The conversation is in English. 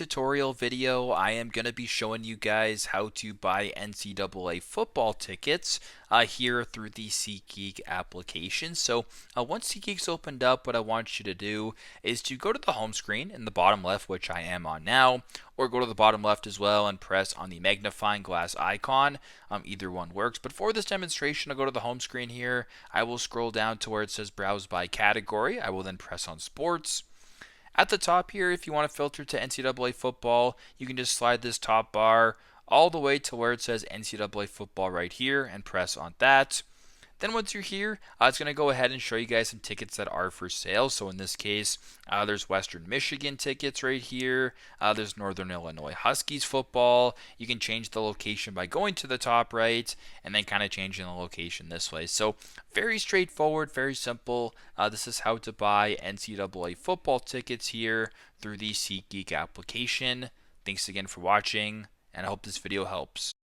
tutorial video, I am going to be showing you guys how to buy NCAA football tickets here through the SeatGeek application. So once SeatGeek's opened up, what I want you to do is to go to the home screen in the bottom left, which I am on now, or go to the bottom left as well and press on the magnifying glass icon. Either one works. But for this demonstration, I'll go to the home screen here. I will scroll down to where it says Browse by Category. I will then press on Sports. At the top here, if you want to filter to NCAA football, you can just slide this top bar all the way to where it says NCAA football right here and press on that. Then once you're here, it's going to go ahead and show you guys some tickets that are for sale. So in this case, there's Western Michigan tickets right here. There's Northern Illinois Huskies football. You can change the location by going to the top right and then kind of changing the location this way. So very straightforward, very simple. This is how to buy NCAA football tickets here through the SeatGeek application. Thanks again for watching, and I hope this video helps.